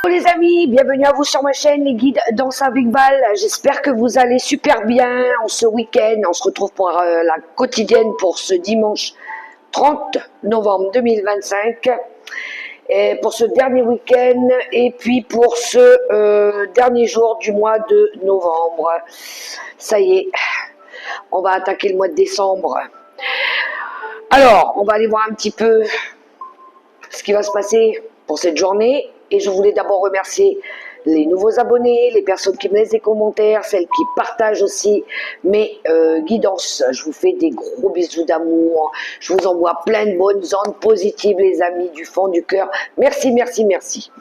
Bonjour les amis, bienvenue à vous sur ma chaîne Les Guides Danse avec Val. J'espère que vous allez super bien en ce week-end. On se retrouve pour la quotidienne pour ce dimanche 30 novembre 2025. Et pour ce dernier week-end et puis pour ce dernier jour du mois de novembre. Ça y est, on va attaquer le mois de décembre. Alors, on va aller voir un petit peu ce qui va se passer pour cette journée. Et je voulais d'abord remercier les nouveaux abonnés, les personnes qui me laissent des commentaires, celles qui partagent aussi mes guidances. Je vous fais des gros bisous d'amour. Je vous envoie plein de bonnes ondes positives, les amis, du fond du cœur. Merci, merci, merci.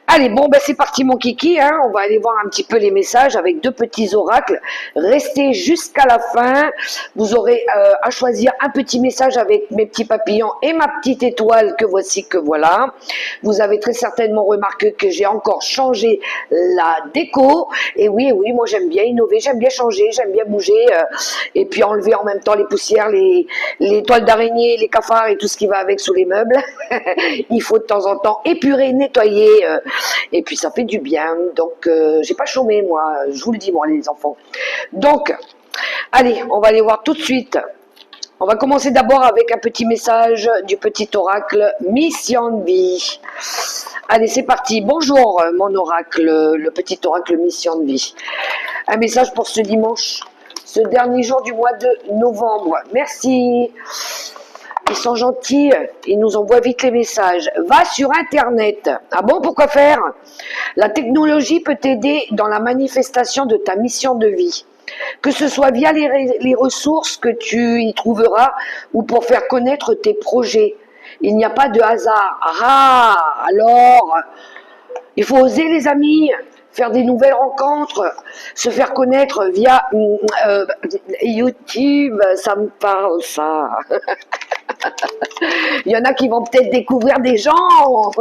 Allez, bon, ben c'est parti mon kiki, hein. On va aller voir un petit peu les messages avec deux petits oracles. Restez jusqu'à la fin. Vous aurez à choisir un petit message avec mes petits papillons et ma petite étoile que voici, que voilà. Vous avez très certainement remarqué que j'ai encore changé la déco. Et oui, moi j'aime bien innover, j'aime bien changer, j'aime bien bouger. Et puis enlever en même temps les poussières, les toiles d'araignée, les cafards et tout ce qui va avec sous les meubles. Il faut de temps en temps épurer, nettoyer. Et puis ça fait du bien, donc j'ai pas chômé moi, je vous le dis moi les enfants. Donc, allez, on va aller voir tout de suite. On va commencer d'abord avec un petit message du petit oracle Mission de vie. Allez, c'est parti. Bonjour mon oracle, le petit oracle Mission de vie. Un message pour ce dimanche, ce dernier jour du mois de novembre. Merci. Ils sont gentils, ils nous envoient vite les messages. Va sur Internet. Ah bon, pourquoi faire? La technologie peut t'aider dans la manifestation de ta mission de vie. Que ce soit via les ressources que tu y trouveras ou pour faire connaître tes projets. Il n'y a pas de hasard. Ah, alors, il faut oser les amis. Faire des nouvelles rencontres, se faire connaître via YouTube, ça me parle ça. Il y en a qui vont peut-être découvrir des gens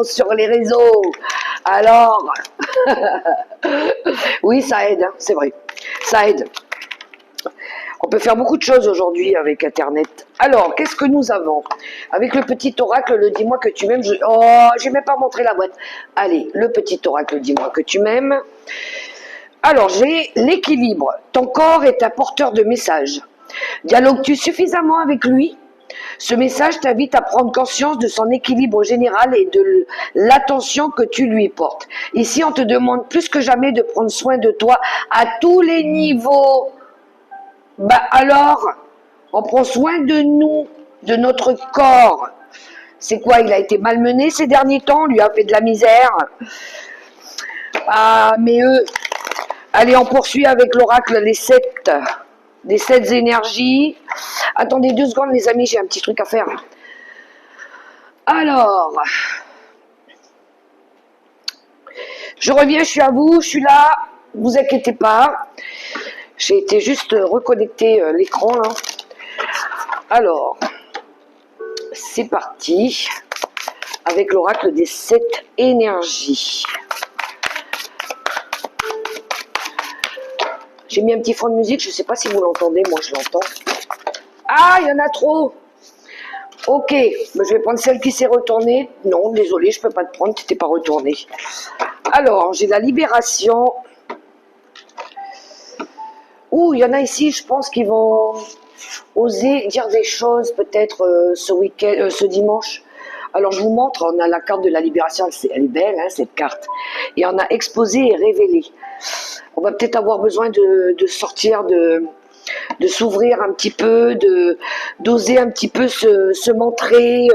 sur les réseaux. Alors, oui, ça aide, hein, c'est vrai, ça aide. On peut faire beaucoup de choses aujourd'hui avec Internet. Alors, qu'est-ce que nous avons? Avec le petit oracle, le dis-moi que tu m'aimes. Oh, j'ai même pas montré la boîte. Allez, le petit oracle, dis-moi que tu m'aimes. Alors, j'ai l'équilibre. Ton corps est un porteur de messages. Dialogues-tu suffisamment avec lui? Ce message t'invite à prendre conscience de son équilibre général et de l'attention que tu lui portes. Ici, on te demande plus que jamais de prendre soin de toi à tous les niveaux. Bah alors, on prend soin de nous, de notre corps. C'est quoi? Il a été malmené ces derniers temps, on lui a fait de la misère. Ah, mais allez, on poursuit avec l'oracle des 7 énergies. Attendez 2 secondes les amis, j'ai un petit truc à faire. Alors, je reviens, je suis à vous, je suis là, vous inquiétez pas. J'ai été juste reconnecter l'écran là. Alors, c'est parti avec l'oracle des 7 énergies. J'ai mis un petit fond de musique, je ne sais pas si vous l'entendez, moi je l'entends. Ah, il y en a trop. Ok, je vais prendre celle qui s'est retournée. Non, désolé, je ne peux pas te prendre, tu t'es pas retournée. Alors, j'ai la libération. Ouh, il y en a ici, je pense qu'ils vont oser dire des choses peut-être ce week-end, ce dimanche. Alors, je vous montre, on a la carte de la libération, elle est belle, hein, cette carte. Et on a exposé et révélé. On va peut-être avoir besoin de sortir, de s'ouvrir un petit peu, d'oser un petit peu se montrer.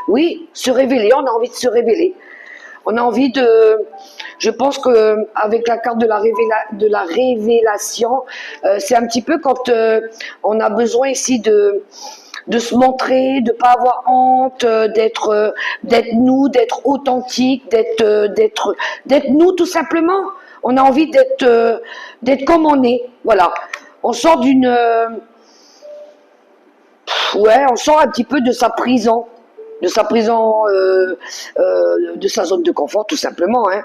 Oui, se révéler, on a envie de se révéler. On a envie je pense que avec la carte de la révélation, c'est un petit peu quand on a besoin ici de se montrer, de pas avoir honte, d'être nous, d'être authentique, d'être nous tout simplement. On a envie d'être comme on est, voilà. On sort on sort un petit peu de sa prison. De sa prison, de sa zone de confort, tout simplement. Hein.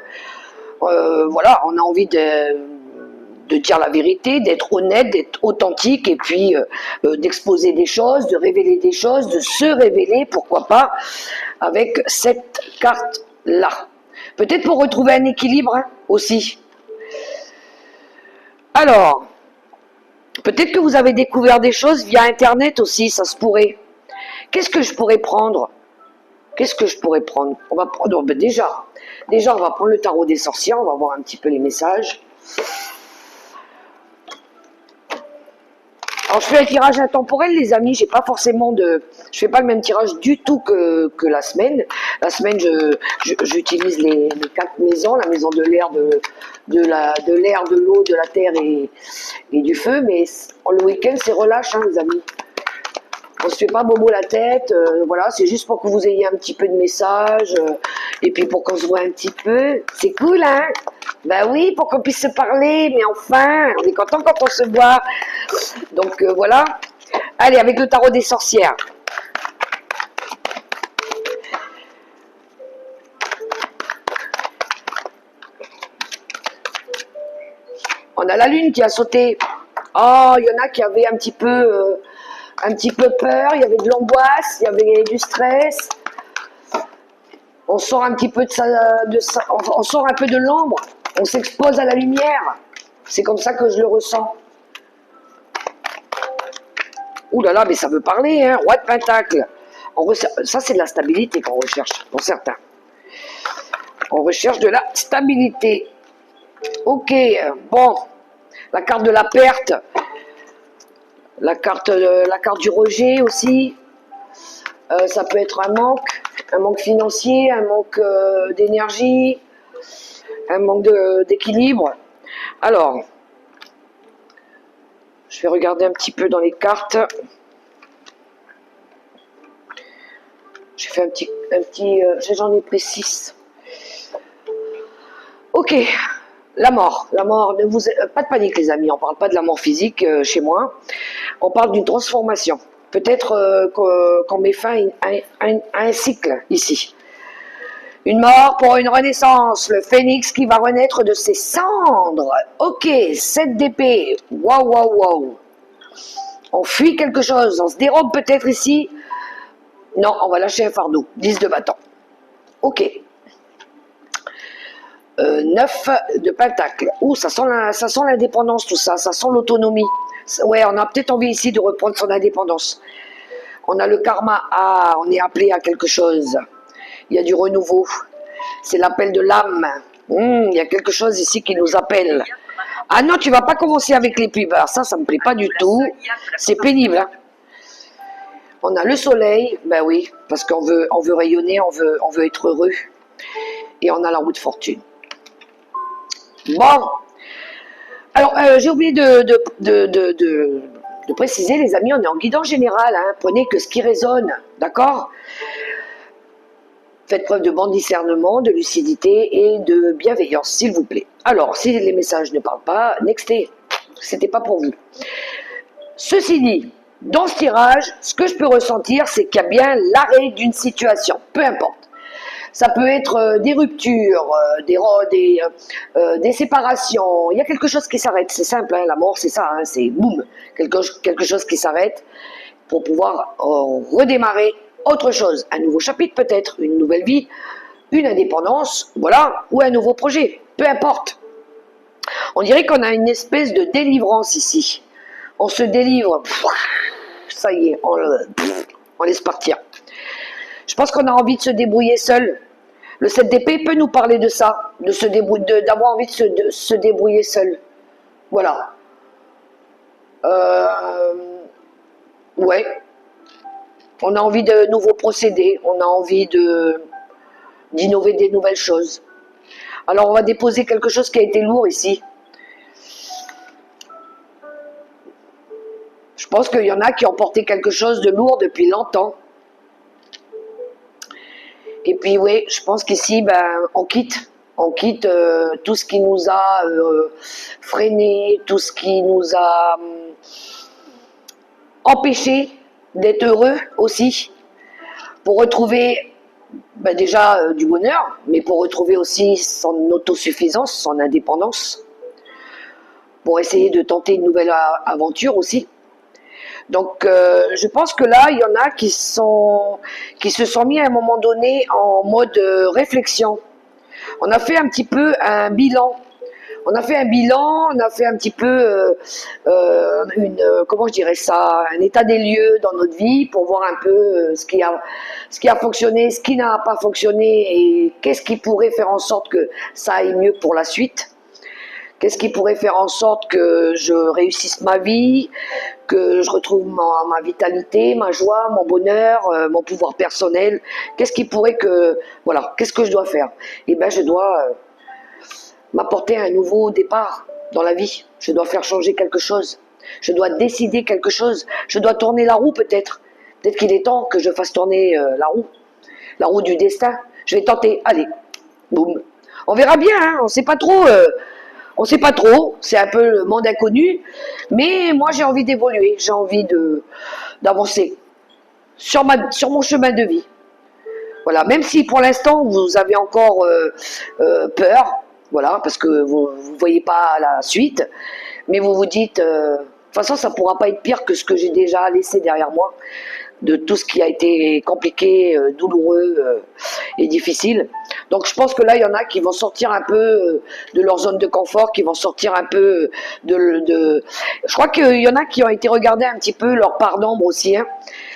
Voilà, on a envie de dire la vérité, d'être honnête, d'être authentique, et puis d'exposer des choses, de révéler des choses, de se révéler, pourquoi pas, avec cette carte-là. Peut-être pour retrouver un équilibre hein, aussi. Alors, peut-être que vous avez découvert des choses via Internet aussi, ça se pourrait. Qu'est-ce que je pourrais prendre? Qu'est-ce que je pourrais prendre? On va prendre, ben déjà, on va prendre le tarot des sorcières, on va voir un petit peu les messages. Alors je fais un tirage intemporel les amis, j'ai pas forcément de, je fais pas le même tirage du tout que la semaine. La semaine j'utilise les 4 maisons, la maison de l'air, de l'air, de l'eau, de la terre et du feu, mais le week-end c'est relâche hein, les amis. On se fait pas bobo la tête, voilà, c'est juste pour que vous ayez un petit peu de messages, et puis pour qu'on se voit un petit peu. C'est cool, hein? Ben oui, pour qu'on puisse se parler, mais enfin, on est content quand on se voit. Donc voilà. Allez, avec le tarot des sorcières. On a la lune qui a sauté. Oh, il y en a qui avaient un petit peu peur, il y avait de l'angoisse, il y avait du stress. On sort un petit peu on sort un peu de l'ombre, on s'expose à la lumière. C'est comme ça que je le ressens. Ouh là là, mais ça veut parler, hein, roi de pentacle. Ça, c'est de la stabilité qu'on recherche, pour certains. On recherche de la stabilité. Ok, bon, la carte de la perte, la carte du rejet aussi. Ça peut être un manque financier, un manque d'énergie, un manque d'équilibre. Alors, je vais regarder un petit peu dans les cartes. J'ai fait j'en ai pris 6. Ok, la mort, pas de panique les amis, on parle pas de la mort physique chez moi, on parle d'une transformation. Peut-être qu'on met fin à un cycle ici. Une mort pour une renaissance, le phénix qui va renaître de ses cendres. Ok, 7 d'épée, waouh, waouh, waouh. On fuit quelque chose, on se dérobe peut-être ici. Non, on va lâcher un fardeau, 10 de bâton. Ok. 9 de pentacle. Ouh, ça sent l'indépendance tout ça, ça sent l'autonomie. Ouais, on a peut-être envie ici de reprendre son indépendance. On a le karma, on est appelé à quelque chose. Il y a du renouveau. C'est l'appel de l'âme. Il y a quelque chose ici qui nous appelle. Ah non, tu vas pas commencer avec les pubs. Alors ça me plaît pas du tout. C'est pénible. Hein. On a le soleil, ben oui, parce qu'on veut rayonner, on veut être heureux. Et on a la roue de fortune. Bon. Alors, j'ai oublié de préciser, les amis, on est en guidance générale. Hein. Prenez que ce qui résonne, d'accord? Faites preuve de bon discernement, de lucidité et de bienveillance, s'il vous plaît. Alors, si les messages ne parlent pas, nextez. C'était pas pour vous. Ceci dit, dans ce tirage, ce que je peux ressentir, c'est qu'il y a bien l'arrêt d'une situation, peu importe. Ça peut être des ruptures, des séparations. Il y a quelque chose qui s'arrête. C'est simple, hein, la mort, c'est ça. Hein, c'est boum, quelque chose qui s'arrête pour pouvoir redémarrer autre chose. Un nouveau chapitre peut-être, une nouvelle vie, une indépendance, voilà, ou un nouveau projet. Peu importe. On dirait qu'on a une espèce de délivrance ici. On se délivre. Ça y est, on laisse partir. Je pense qu'on a envie de se débrouiller seul. Le 7 d'épée peut nous parler de ça, d'avoir envie de se débrouiller seul. Voilà. Ouais. On a envie de nouveaux procédés, on a envie d'innover des nouvelles choses. Alors on va déposer quelque chose qui a été lourd ici. Je pense qu'il y en a qui ont porté quelque chose de lourd depuis longtemps. Et puis oui, je pense qu'ici, on quitte tout ce qui nous a freiné, tout ce qui nous a empêché d'être heureux aussi, pour retrouver déjà du bonheur, mais pour retrouver aussi son autosuffisance, son indépendance, pour essayer de tenter une nouvelle aventure aussi. Donc, je pense que là, il y en a qui se sont mis à un moment donné en mode réflexion. On a fait un petit peu un bilan. On a fait un bilan, on a fait un petit peu comment je dirais ça, un état des lieux dans notre vie pour voir un peu ce qui a fonctionné, ce qui n'a pas fonctionné et qu'est-ce qui pourrait faire en sorte que ça aille mieux pour la suite. Qu'est-ce qui pourrait faire en sorte que je réussisse ma vie, que je retrouve ma vitalité, ma joie, mon bonheur, mon pouvoir personnel. Qu'est-ce qui pourrait que, voilà, qu'est-ce que je dois faire? Eh bien, je dois m'apporter un nouveau départ dans la vie. Je dois faire changer quelque chose. Je dois décider quelque chose. Je dois tourner la roue peut-être. Peut-être qu'il est temps que je fasse tourner la roue du destin. Je vais tenter. Allez, boum. On verra bien, hein, on ne sait pas trop. On ne sait pas trop, c'est un peu le monde inconnu, mais moi j'ai envie d'évoluer, j'ai envie d'avancer sur mon chemin de vie. Voilà, même si pour l'instant vous avez encore peur, voilà, parce que vous ne voyez pas la suite, mais vous vous dites, de toute façon ça ne pourra pas être pire que ce que j'ai déjà laissé derrière moi, de tout ce qui a été compliqué, douloureux et difficile. Donc je pense que là, il y en a qui vont sortir un peu de leur zone de confort, qui vont sortir un peu Je crois qu'il y en a qui ont été regarder un petit peu leur part d'ombre aussi, hein.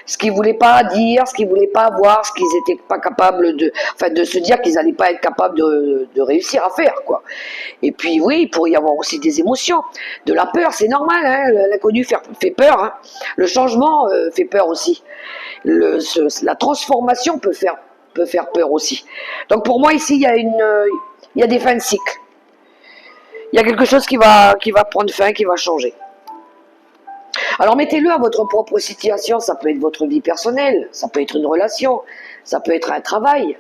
Ce qu'ils voulaient pas dire, ce qu'ils voulaient pas voir, ce qu'ils étaient pas capables de se dire qu'ils n'allaient pas être capables de réussir à faire, quoi. Et puis oui, il pourrait y avoir aussi des émotions, de la peur, c'est normal, hein, l'inconnu fait peur, hein. Le changement fait peur aussi. La transformation peut faire peur aussi. Donc pour moi ici, il y a des fins de cycle. Il y a quelque chose qui va prendre fin, qui va changer. Alors mettez-le à votre propre situation, ça peut être votre vie personnelle, ça peut être une relation, ça peut être un travail,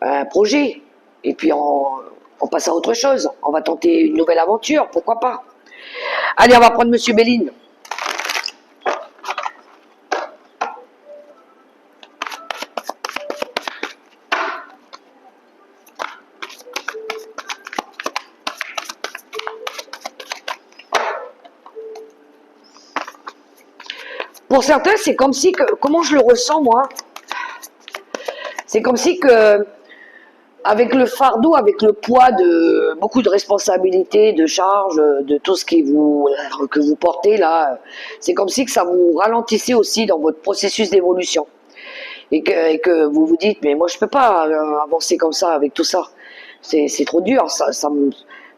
un projet, et puis on passe à autre chose, on va tenter une nouvelle aventure, pourquoi pas. Allez, on va prendre Monsieur Béline. Pour certains, c'est comme si que, comment je le ressens moi, c'est comme si que, avec le fardeau, avec le poids de beaucoup de responsabilités, de charges, de tout ce que vous portez là, c'est comme si que ça vous ralentissait aussi dans votre processus d'évolution. Et que vous vous dites, mais moi je peux pas avancer comme ça avec tout ça. C'est trop dur,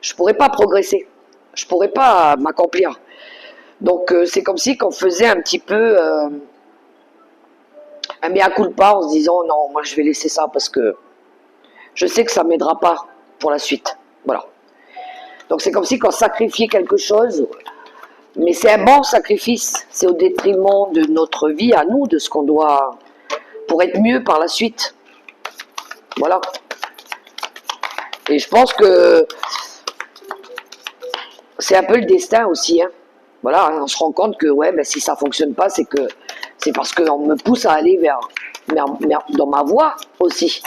je pourrais pas progresser, je pourrais pas m'accomplir. Donc c'est comme si qu'on faisait un petit peu un mea culpa en se disant non, moi je vais laisser ça parce que je sais que ça m'aidera pas pour la suite. Voilà. Donc c'est comme si qu'on sacrifiait quelque chose, mais c'est un bon sacrifice, c'est au détriment de notre vie à nous, de ce qu'on doit pour être mieux par la suite. Voilà. Et je pense que c'est un peu le destin aussi, hein. Voilà, on se rend compte que ouais, ben, si ça fonctionne pas, c'est parce qu'on me pousse à aller dans ma voie aussi.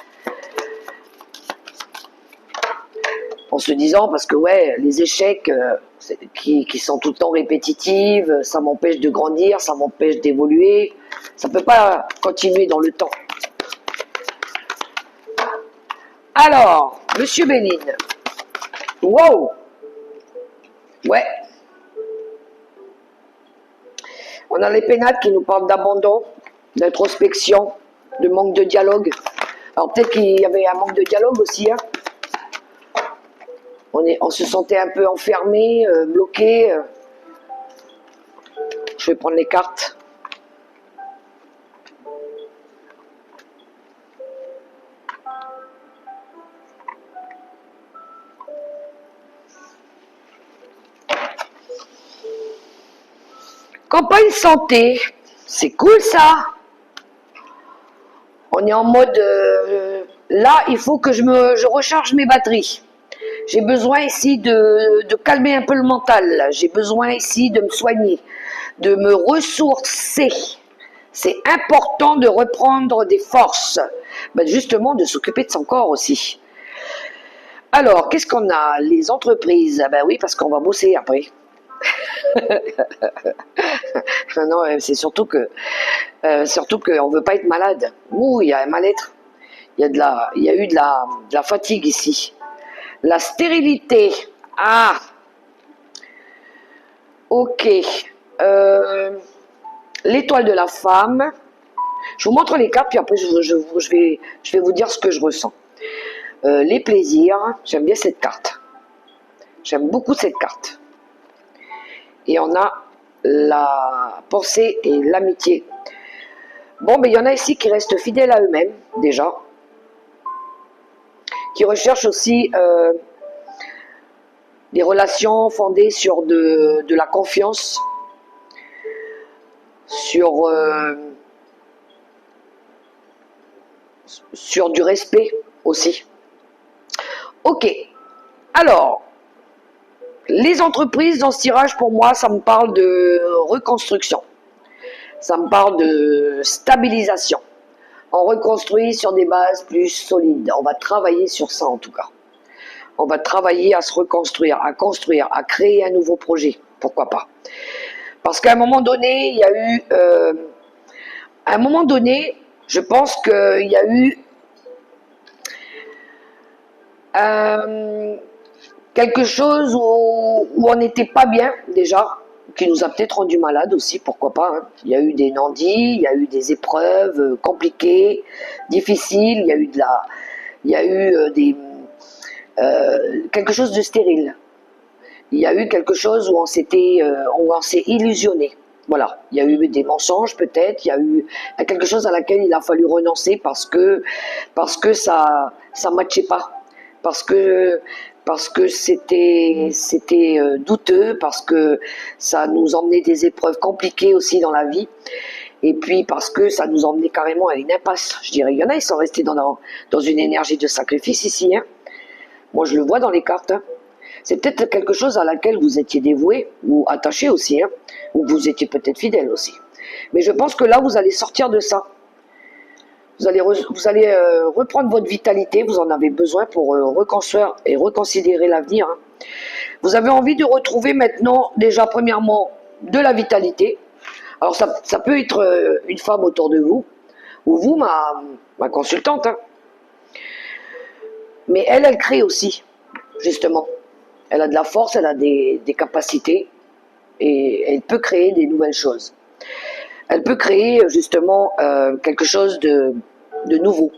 En se disant, parce que ouais, les échecs qui sont tout le temps répétitifs, ça m'empêche de grandir, ça m'empêche d'évoluer, ça peut pas continuer dans le temps. Alors, Monsieur Béline, wow, ouais. On a les pénates qui nous parlent d'abandon, d'introspection, de manque de dialogue. Alors peut-être qu'il y avait un manque de dialogue aussi, hein. On se sentait un peu enfermé, bloqué. Je vais prendre les cartes. Campagne santé, c'est cool ça. On est en mode, là il faut que je recharge mes batteries. J'ai besoin ici de calmer un peu le mental. J'ai besoin ici de me soigner, de me ressourcer. C'est important de reprendre des forces. Ben justement, de s'occuper de son corps aussi. Alors, qu'est-ce qu'on a? Les entreprises. Ben oui, parce qu'on va bosser après. Non, c'est surtout qu'on ne veut pas être malade. Ouh, il y a un mal-être. il y a eu de la fatigue ici. La stérilité. Ah, ok. L'étoile de la femme. Je vous montre les cartes, puis après je vais vous dire ce que je ressens. Les plaisirs, j'aime bien cette carte. J'aime beaucoup cette carte. Et on a la pensée et l'amitié. Bon, mais il y en a ici qui restent fidèles à eux-mêmes, déjà. Qui recherchent aussi des relations fondées sur de la confiance, sur du respect aussi. Ok, alors, les entreprises dans ce tirage, pour moi, ça me parle de reconstruction. Ça me parle de stabilisation. On reconstruit sur des bases plus solides. On va travailler sur ça en tout cas. On va travailler à se reconstruire, à construire, à créer un nouveau projet. Pourquoi pas? Parce qu'à un moment donné, il y a eu... à un moment donné, je pense qu'il y a eu quelque chose où on n'était pas bien déjà, qui nous a peut-être rendu malade aussi, pourquoi pas. Hein. Il y a eu des non-dits, il y a eu des épreuves compliquées, difficiles, il y a eu quelque chose de stérile. Il y a eu quelque chose où on s'est illusionné. Voilà, il y a eu des mensonges peut-être, il y a eu quelque chose à laquelle il a fallu renoncer parce que ça matchait pas, parce que c'était douteux, parce que ça nous emmenait des épreuves compliquées aussi dans la vie, et puis parce que ça nous emmenait carrément à une impasse. Je dirais, il y en a, ils sont restés dans une énergie de sacrifice ici. Hein. Moi, je le vois dans les cartes. Hein. C'est peut-être quelque chose à laquelle vous étiez dévoué ou attaché aussi, hein, ou vous étiez peut-être fidèle aussi. Mais je pense que là, vous allez sortir de ça. Vous allez reprendre votre vitalité, vous en avez besoin pour reconstruire et reconsidérer l'avenir. Hein. Vous avez envie de retrouver maintenant, déjà premièrement, de la vitalité. Alors ça peut être une femme autour de vous, ou vous, ma consultante. Hein. Mais elle crée aussi, justement. Elle a de la force, elle a des capacités, et elle peut créer des nouvelles choses. Elle peut créer justement quelque chose de nouveau.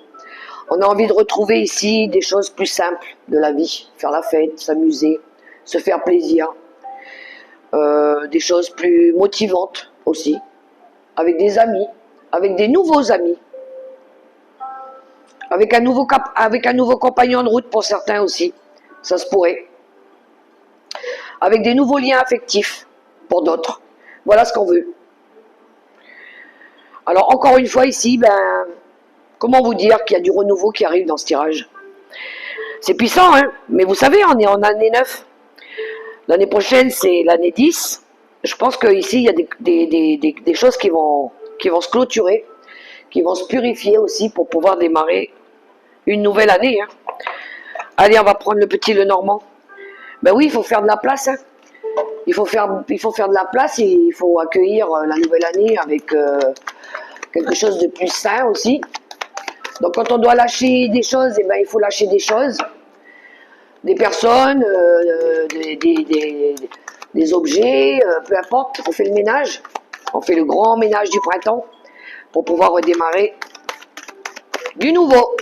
On a envie de retrouver ici des choses plus simples de la vie, faire la fête, s'amuser, se faire plaisir, des choses plus motivantes aussi, avec des amis, avec des nouveaux amis, avec un nouveau compagnon de route pour certains aussi, ça se pourrait, avec des nouveaux liens affectifs pour d'autres. Voilà ce qu'on veut. Alors encore une fois ici, comment vous dire qu'il y a du renouveau qui arrive dans ce tirage? C'est puissant, hein, mais vous savez, on est en année 9. L'année prochaine, c'est l'année 10. Je pense qu'ici, il y a des choses qui vont se clôturer, qui vont se purifier aussi pour pouvoir démarrer une nouvelle année. Hein. Allez, on va prendre le petit Lenormand. Ben oui, il faut faire de la place. Hein. Il faut faire de la place et il faut accueillir la nouvelle année avec quelque chose de plus sain aussi. Donc quand on doit lâcher des choses, eh ben, il faut lâcher des choses, des personnes, des objets, peu importe, on fait le ménage, on fait le grand ménage du printemps pour pouvoir redémarrer du nouveau.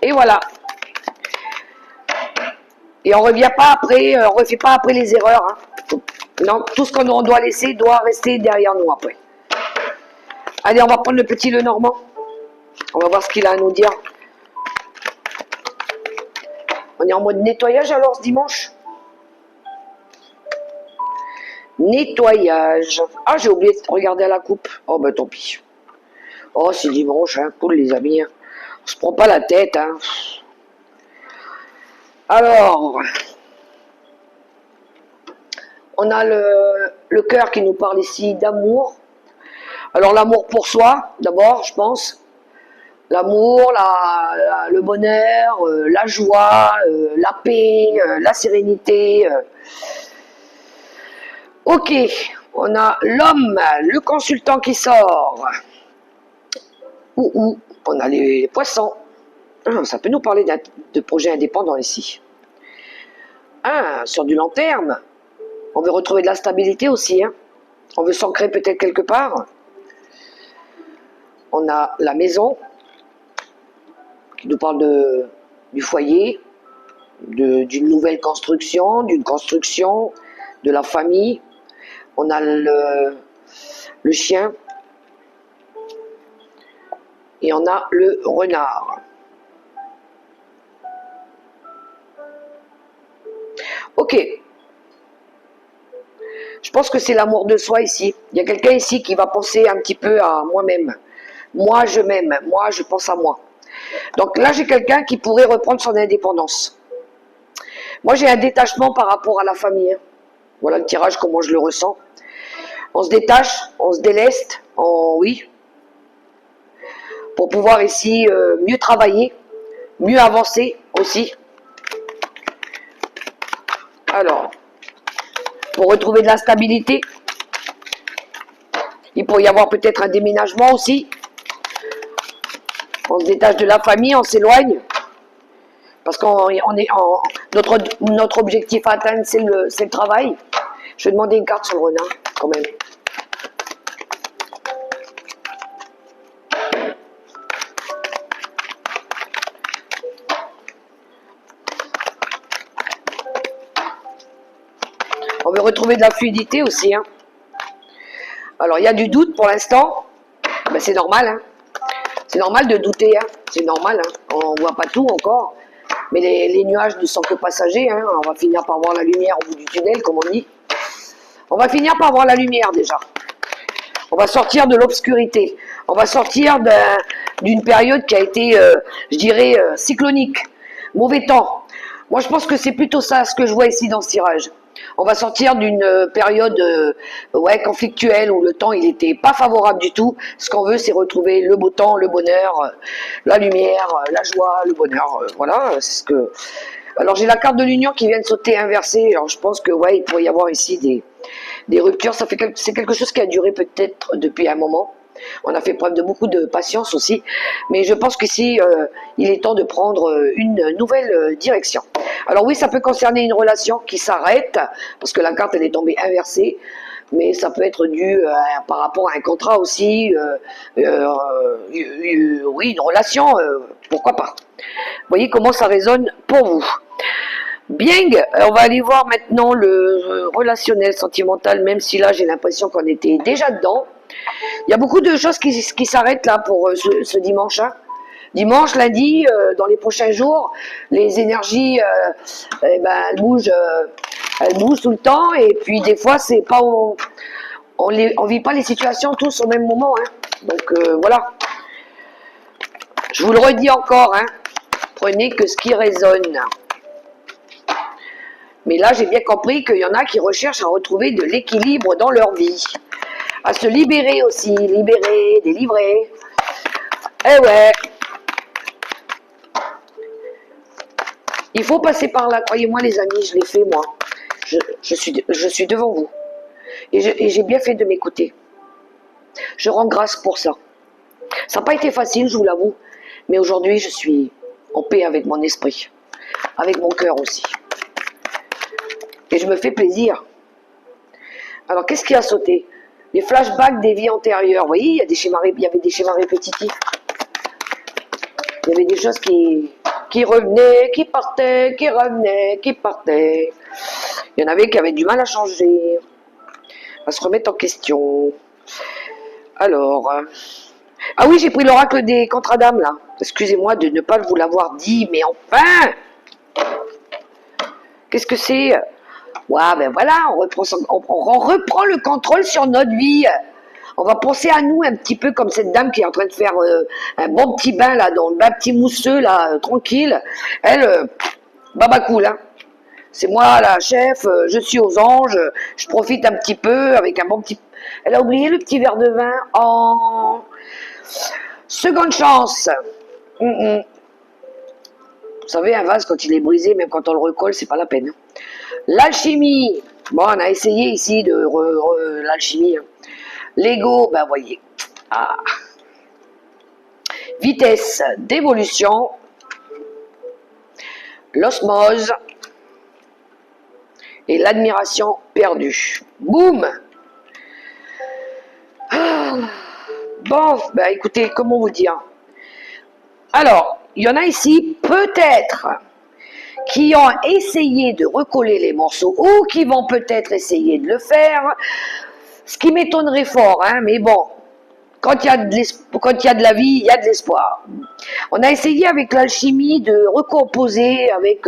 Et voilà. Et on revient pas après, on refait pas après les erreurs. Hein. Non, tout ce qu'on doit laisser doit rester derrière nous après. Allez, on va prendre le petit Lenormand. On va voir ce qu'il a à nous dire. On est en mode nettoyage alors ce dimanche. Nettoyage. Ah, j'ai oublié de regarder à la coupe. Oh, ben tant pis. Oh, c'est dimanche, hein, cool les amis. On se prend pas la tête, hein. Alors, on a le cœur qui nous parle ici d'amour. Alors l'amour pour soi, d'abord, je pense. L'amour, le bonheur, la joie, la paix, la sérénité. Ok, on a l'homme, le consultant qui sort. On a les poissons. Ça peut nous parler de projets indépendants ici. Sur du long terme, on veut retrouver de la stabilité aussi. Hein. On veut s'ancrer peut-être quelque part. On a la maison, qui nous parle du foyer, d'une nouvelle construction, d'une construction, de la famille. On a le chien. Et on a le renard. Ok. Je pense que c'est l'amour de soi ici. Il y a quelqu'un ici qui va penser un petit peu à moi-même. Moi, je m'aime. Moi, je pense à moi. Donc là, j'ai quelqu'un qui pourrait reprendre son indépendance. Moi, j'ai un détachement par rapport à la famille. Voilà le tirage, comment je le ressens. On se détache, on se déleste, oui, pour pouvoir ici mieux travailler, mieux avancer aussi. Alors, pour retrouver de la stabilité, il pourrait y avoir peut-être un déménagement aussi. On se détache de la famille, on s'éloigne. Parce qu'on est notre objectif à atteindre, c'est le travail. Je vais demander une carte sur le renard, quand même. On veut retrouver de la fluidité aussi. Hein. Alors, il y a du doute pour l'instant. Ben, c'est normal. Hein. C'est normal de douter. Hein. C'est normal. Hein. On ne voit pas tout encore. Mais les nuages ne sont que passagers. Hein. On va finir par voir la lumière au bout du tunnel, comme on dit. On va finir par voir la lumière déjà. On va sortir de l'obscurité. On va sortir d'une période qui a été, je dirais, cyclonique. Mauvais temps. Moi, je pense que c'est plutôt ça ce que je vois ici dans ce tirage. On va sortir d'une période conflictuelle où le temps il était pas favorable du tout. Ce qu'on veut, c'est retrouver le beau temps, le bonheur, la lumière, la joie, le bonheur. Voilà, c'est ce que. Alors j'ai la carte de l'union qui vient de sauter inversée. Alors je pense que il pourrait y avoir ici des ruptures. C'est quelque chose qui a duré peut-être depuis un moment. On a fait preuve de beaucoup de patience aussi, mais je pense qu'ici, il est temps de prendre une nouvelle direction. Alors oui, ça peut concerner une relation qui s'arrête, parce que la carte elle est tombée inversée, mais ça peut être dû par rapport à un contrat aussi, oui, une relation, pourquoi pas. Vous voyez comment ça résonne pour vous. Bien, on va aller voir maintenant le relationnel sentimental, même si là j'ai l'impression qu'on était déjà dedans. Il y a beaucoup de choses qui s'arrêtent là pour ce dimanche. Hein. Dimanche, lundi, dans les prochains jours, les énergies, elles bougent tout le temps. Et puis des fois, c'est pas on vit pas les situations tous au même moment. Hein. Donc voilà. Je vous le redis encore. Hein. Prenez que ce qui résonne. Mais là, j'ai bien compris qu'il y en a qui recherchent à retrouver de l'équilibre dans leur vie. À se libérer aussi, libérer, délivrer. Eh ouais. Il faut passer par là, croyez-moi les amis, je l'ai fait moi. Je suis devant vous. Et j'ai bien fait de m'écouter. Je rends grâce pour ça. Ça n'a pas été facile, je vous l'avoue. Mais aujourd'hui, je suis en paix avec mon esprit. Avec mon cœur aussi. Et je me fais plaisir. Alors, qu'est-ce qui a sauté? Les flashbacks des vies antérieures. Vous voyez, il y avait des schémas répétitifs. Il y avait des choses qui revenaient, qui partaient, qui revenaient, qui partaient. Il y en avait qui avaient du mal à changer, à se remettre en question. Alors, ah oui, j'ai pris l'oracle des contrats d'âme, là. Excusez-moi de ne pas vous l'avoir dit, mais enfin! Qu'est-ce que c'est? Ouais, ben voilà, on reprend le contrôle sur notre vie. On va penser à nous un petit peu comme cette dame qui est en train de faire un bon petit bain, là, dans le bain petit mousseux, là, tranquille. Elle, baba cool, hein. C'est moi la chef, je suis aux anges, je profite un petit peu avec un bon petit... Elle a oublié le petit verre de vin. Oh. Seconde chance. Vous savez, un vase, quand il est brisé, même quand on le recolle, c'est pas la peine. L'alchimie. Bon, on a essayé ici de l'alchimie. Hein. L'ego, ben voyez. Ah. Vitesse d'évolution. l'osmose et l'admiration perdue. Boum. Bon, ben écoutez, comment vous dire? Alors, il y en a ici, peut-être, qui ont essayé de recoller les morceaux ou qui vont peut-être essayer de le faire, ce qui m'étonnerait fort, hein, mais bon, quand il y a de la vie, il y a de l'espoir. On a essayé avec l'alchimie de recomposer avec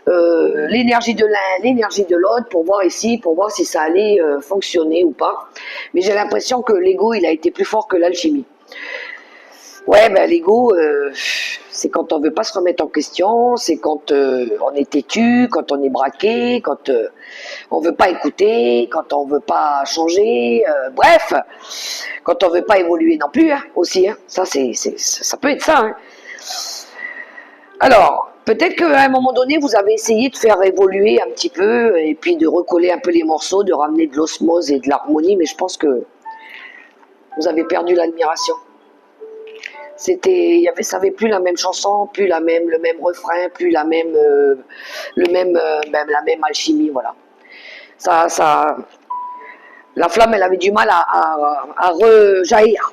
l'énergie de l'un, l'énergie de l'autre, pour voir ici, pour voir si ça allait fonctionner ou pas. Mais j'ai l'impression que l'ego, il a été plus fort que l'alchimie. Ouais, ben l'ego, c'est quand on veut pas se remettre en question, c'est quand on est têtu, quand on est braqué, quand on veut pas écouter, quand on veut pas changer, bref, quand on veut pas évoluer non plus, hein, aussi, hein, ça ça peut être ça. Hein. Alors, peut-être qu'à un moment donné, vous avez essayé de faire évoluer un petit peu et puis de recoller un peu les morceaux, de ramener de l'osmose et de l'harmonie, mais je pense que vous avez perdu l'admiration. Ça avait plus la même chanson, plus le même refrain, plus la même alchimie, voilà. La flamme, elle avait du mal à rejaillir.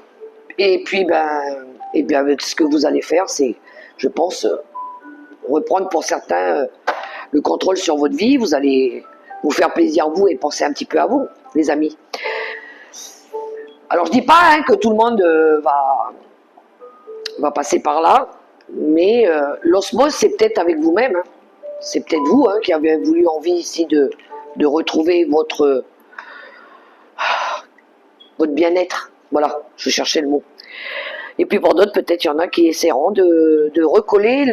Et puis, bien avec ce que vous allez faire, c'est, je pense, reprendre pour certains le contrôle sur votre vie. Vous allez vous faire plaisir vous et penser un petit peu à vous, les amis. Alors, je dis pas hein, que tout le monde va passer par là, mais l'osmose, c'est peut-être avec vous-même. Hein. C'est peut-être vous hein, qui avez voulu envie ici de retrouver votre bien-être. Voilà, je cherchais le mot. Et puis pour d'autres, peut-être il y en a qui essaieront de recoller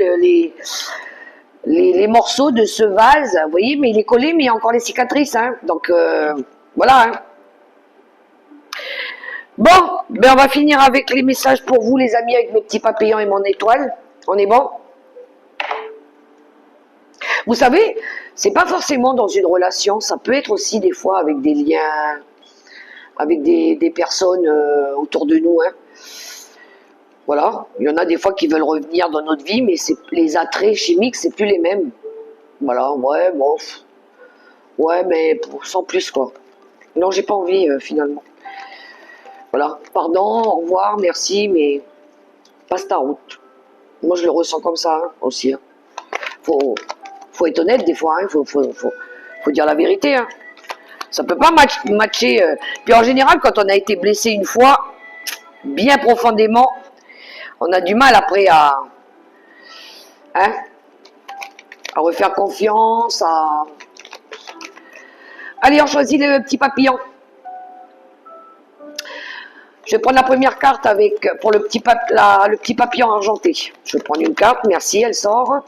les morceaux de ce vase. Vous voyez, mais il est collé, mais il y a encore les cicatrices. Hein. Donc voilà. Hein. Bon, ben on va finir avec les messages pour vous, les amis, avec mes petits papillons et mon étoile. On est bon? Vous savez, c'est pas forcément dans une relation, ça peut être aussi des fois avec des liens, avec des personnes autour de nous. Hein. Voilà, il y en a des fois qui veulent revenir dans notre vie, mais les attraits chimiques, c'est plus les mêmes. Voilà, ouais, bon, ouais, mais sans plus quoi. Non, j'ai pas envie finalement. Voilà, pardon, au revoir, merci, mais passe ta route. Moi, je le ressens comme ça hein, aussi. Hein. Faut être honnête des fois, hein, faut dire la vérité. Hein. Ça peut pas matcher. Puis en général, quand on a été blessé une fois, bien profondément, on a du mal après à refaire confiance. Allez, on choisit le petit papillon. Je vais prendre la première carte pour le petit papillon argenté. Je vais prendre une carte, merci, elle sort.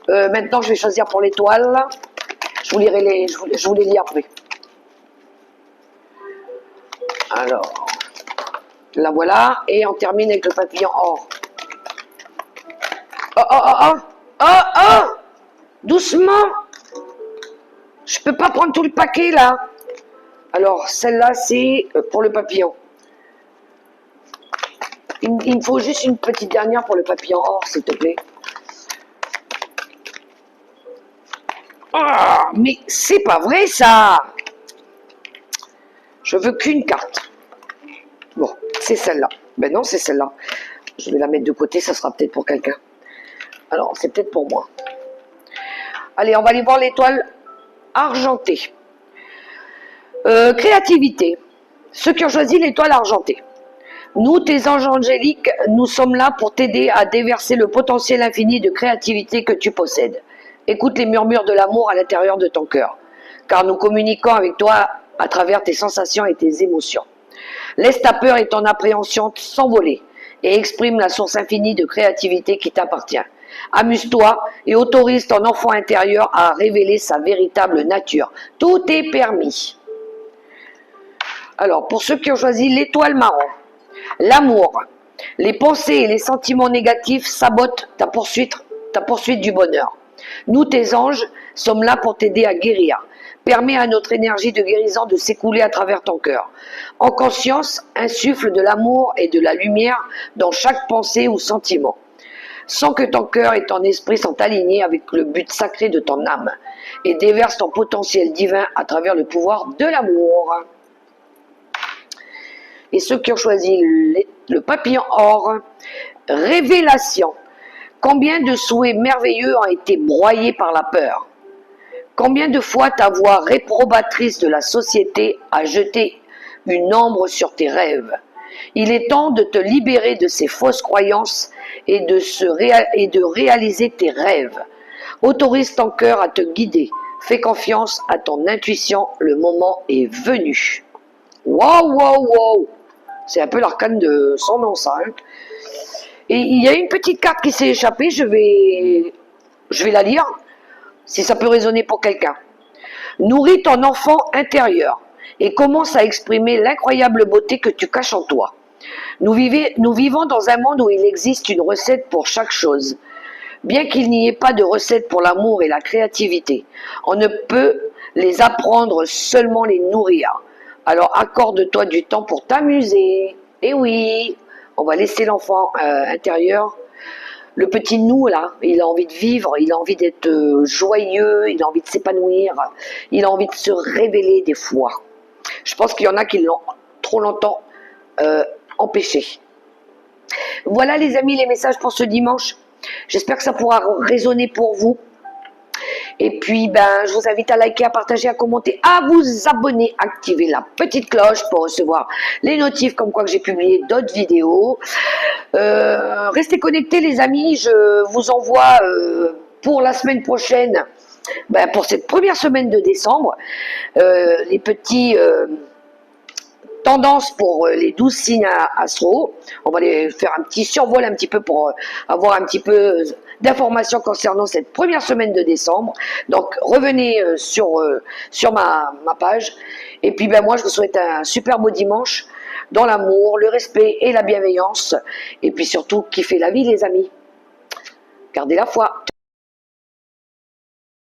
Maintenant, je vais choisir pour l'étoile. Je vous les lis après. Alors, la voilà. Et on termine avec le papillon or. Oh, doucement. Je peux pas prendre tout le paquet, là. Alors, celle-là, c'est pour le papillon. Il me faut juste une petite dernière pour le papillon or, s'il te plaît. Ah, mais c'est pas vrai ça. Je veux qu'une carte. Bon, c'est celle-là. Ben non, c'est celle-là. Je vais la mettre de côté, ça sera peut-être pour quelqu'un. Alors, c'est peut-être pour moi. Allez, on va aller voir l'étoile argentée. Créativité. Ceux qui ont choisi l'étoile argentée. Nous, tes anges angéliques, nous sommes là pour t'aider à déverser le potentiel infini de créativité que tu possèdes. Écoute les murmures de l'amour à l'intérieur de ton cœur, car nous communiquons avec toi à travers tes sensations et tes émotions. Laisse ta peur et ton appréhension s'envoler et exprime la source infinie de créativité qui t'appartient. Amuse-toi et autorise ton enfant intérieur à révéler sa véritable nature. Tout est permis. Alors, pour ceux qui ont choisi l'étoile marron, l'amour, les pensées et les sentiments négatifs sabotent ta poursuite du bonheur. Nous, tes anges, sommes là pour t'aider à guérir. Permets à notre énergie de guérison de s'écouler à travers ton cœur. En conscience, insuffle de l'amour et de la lumière dans chaque pensée ou sentiment. sans que ton cœur et ton esprit sont alignés avec le but sacré de ton âme, et déverse ton potentiel divin à travers le pouvoir de l'amour. Et ceux qui ont choisi le papillon or, révélation. Combien de souhaits merveilleux ont été broyés par la peur? Combien de fois ta voix réprobatrice de la société a jeté une ombre sur tes rêves? Il est temps de te libérer de ces fausses croyances et de réaliser tes rêves. Autorise ton cœur à te guider. Fais confiance à ton intuition, le moment est venu. Wow, wow, wow! C'est un peu l'arcane de son nom, ça. Hein. Et il y a une petite carte qui s'est échappée, je vais la lire, si ça peut résonner pour quelqu'un. Nourris ton enfant intérieur et commence à exprimer l'incroyable beauté que tu caches en toi. Nous vivons dans un monde où il existe une recette pour chaque chose. Bien qu'il n'y ait pas de recette pour l'amour et la créativité, on ne peut les apprendre, seulement les nourrir. Alors accorde-toi du temps pour t'amuser. Et oui, on va laisser l'enfant intérieur. Le petit nous, là, il a envie de vivre, il a envie d'être joyeux, il a envie de s'épanouir, il a envie de se révéler des fois. Je pense qu'il y en a qui l'ont trop longtemps empêché. Voilà les amis, les messages pour ce dimanche. J'espère que ça pourra résonner pour vous. Et puis, je vous invite à liker, à partager, à commenter, à vous abonner, activer la petite cloche pour recevoir les notifs comme quoi que j'ai publié d'autres vidéos. Restez connectés les amis, je vous envoie pour la semaine prochaine, pour cette première semaine de décembre, les petits tendances pour les 12 signes astro. On va les faire un petit survol un petit peu pour avoir un petit peu d'informations concernant cette première semaine de décembre. Donc revenez sur ma page. Et puis moi je vous souhaite un super beau dimanche dans l'amour, le respect et la bienveillance. Et puis surtout kiffez la vie les amis. Gardez la foi.